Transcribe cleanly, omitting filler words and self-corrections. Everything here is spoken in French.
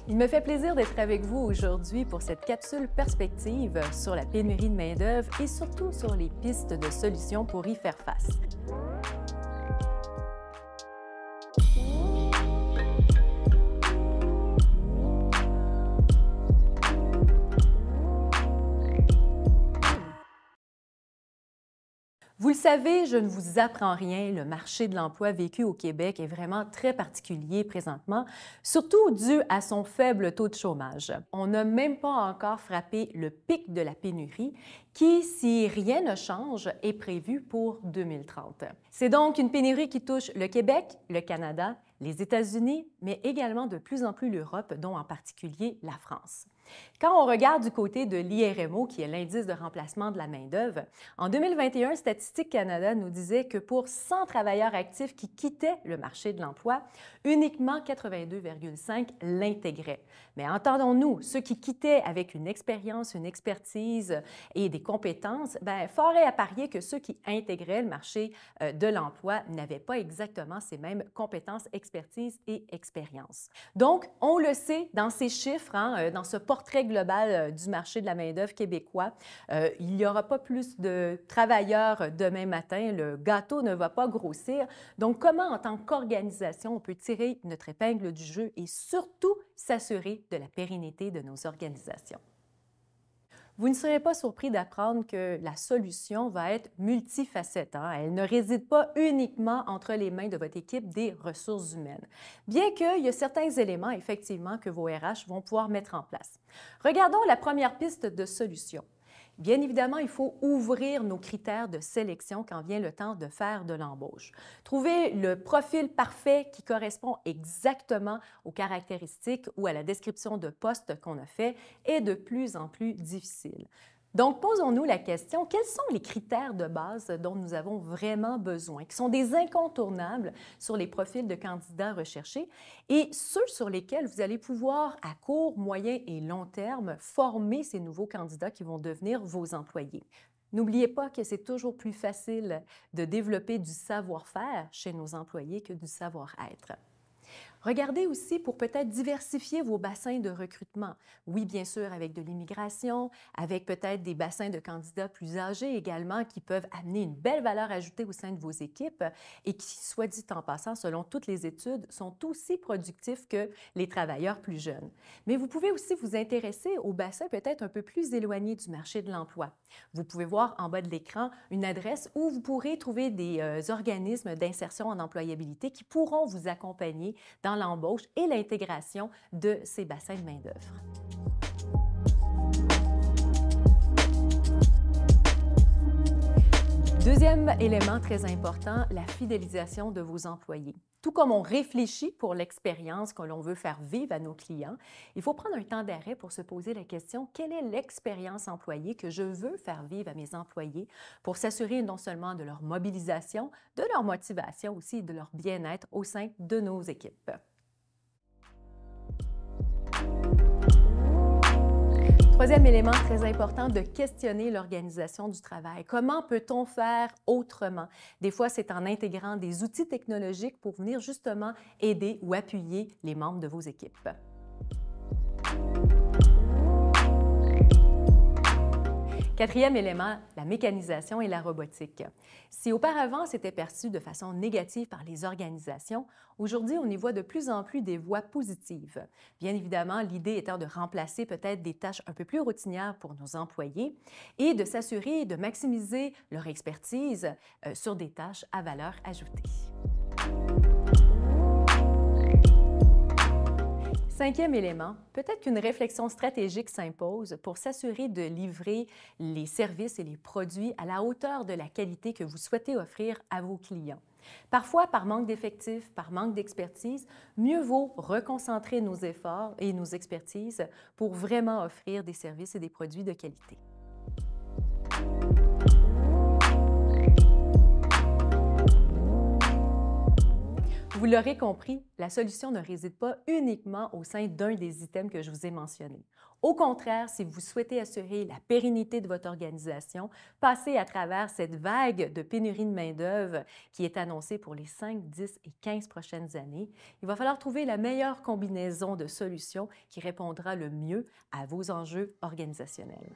Il me fait plaisir d'être avec vous aujourd'hui pour cette capsule perspective sur la pénurie de main-d'œuvre et surtout sur les pistes de solutions pour y faire face. Vous le savez, je ne vous apprends rien, le marché de l'emploi vécu au Québec est vraiment très particulier présentement, surtout dû à son faible taux de chômage. On n'a même pas encore frappé le pic de la pénurie qui, si rien ne change, est prévu pour 2030. C'est donc une pénurie qui touche le Québec, le Canada, les États-Unis, mais également de plus en plus l'Europe, dont en particulier la France. Quand on regarde du côté de l'IRMO, qui est l'indice de remplacement de la main-d'œuvre, en 2021, Statistique Canada nous disait que pour 100 travailleurs actifs qui quittaient le marché de l'emploi, uniquement 82,5 l'intégraient. Mais entendons-nous, ceux qui quittaient avec une expérience, une expertise et des compétences, fort est à parier que ceux qui intégraient le marché de l'emploi n'avaient pas exactement ces mêmes compétences, expertise et expérience. Donc, on le sait dans ces chiffres, dans ce portrait global du marché de la main-d'œuvre québécois, il n'y aura pas plus de travailleurs demain matin, le gâteau ne va pas grossir. Donc, comment, en tant qu'organisation, on peut tirer notre épingle du jeu et surtout s'assurer de la pérennité de nos organisations? Vous ne serez pas surpris d'apprendre que la solution va être multifacette. Elle ne réside pas uniquement entre les mains de votre équipe des ressources humaines, bien qu'il y a certains éléments, effectivement, que vos RH vont pouvoir mettre en place. Regardons la première piste de solution. Bien évidemment, il faut ouvrir nos critères de sélection quand vient le temps de faire de l'embauche. Trouver le profil parfait qui correspond exactement aux caractéristiques ou à la description de poste qu'on a fait est de plus en plus difficile. Donc, posons-nous la question, quels sont les critères de base dont nous avons vraiment besoin, qui sont des incontournables sur les profils de candidats recherchés et ceux sur lesquels vous allez pouvoir, à court, moyen et long terme, former ces nouveaux candidats qui vont devenir vos employés. N'oubliez pas que c'est toujours plus facile de développer du savoir-faire chez nos employés que du savoir-être. Regardez aussi pour peut-être diversifier vos bassins de recrutement. Oui, bien sûr, avec de l'immigration, avec peut-être des bassins de candidats plus âgés également qui peuvent amener une belle valeur ajoutée au sein de vos équipes et qui, soit dit en passant, selon toutes les études, sont aussi productifs que les travailleurs plus jeunes. Mais vous pouvez aussi vous intéresser aux bassins peut-être un peu plus éloignés du marché de l'emploi. Vous pouvez voir en bas de l'écran une adresse où vous pourrez trouver des organismes d'insertion en employabilité qui pourront vous accompagner dans l'embauche et l'intégration de ces bassins de main-d'œuvre. Deuxième élément très important, la fidélisation de vos employés. Tout comme on réfléchit pour l'expérience que l'on veut faire vivre à nos clients, il faut prendre un temps d'arrêt pour se poser la question, quelle est l'expérience employée que je veux faire vivre à mes employés pour s'assurer non seulement de leur mobilisation, de leur motivation aussi et de leur bien-être au sein de nos équipes. Troisième élément très important, de questionner l'organisation du travail. Comment peut-on faire autrement? Des fois, c'est en intégrant des outils technologiques pour venir justement aider ou appuyer les membres de vos équipes. Quatrième élément, la mécanisation et la robotique. Si auparavant c'était perçu de façon négative par les organisations, aujourd'hui on y voit de plus en plus des voix positives. Bien évidemment, l'idée étant de remplacer peut-être des tâches un peu plus routinières pour nos employés et de s'assurer de maximiser leur expertise sur des tâches à valeur ajoutée. Cinquième élément, peut-être qu'une réflexion stratégique s'impose pour s'assurer de livrer les services et les produits à la hauteur de la qualité que vous souhaitez offrir à vos clients. Parfois, par manque d'effectifs, par manque d'expertise, mieux vaut reconcentrer nos efforts et nos expertises pour vraiment offrir des services et des produits de qualité. Vous Vous l'aurez compris, la solution ne réside pas uniquement au sein d'un des items que je vous ai mentionnés. Au contraire, si vous souhaitez assurer la pérennité de votre organisation, passez à travers cette vague de pénurie de main-d'œuvre qui est annoncée pour les 5, 10 et 15 prochaines années, il va falloir trouver la meilleure combinaison de solutions qui répondra le mieux à vos enjeux organisationnels.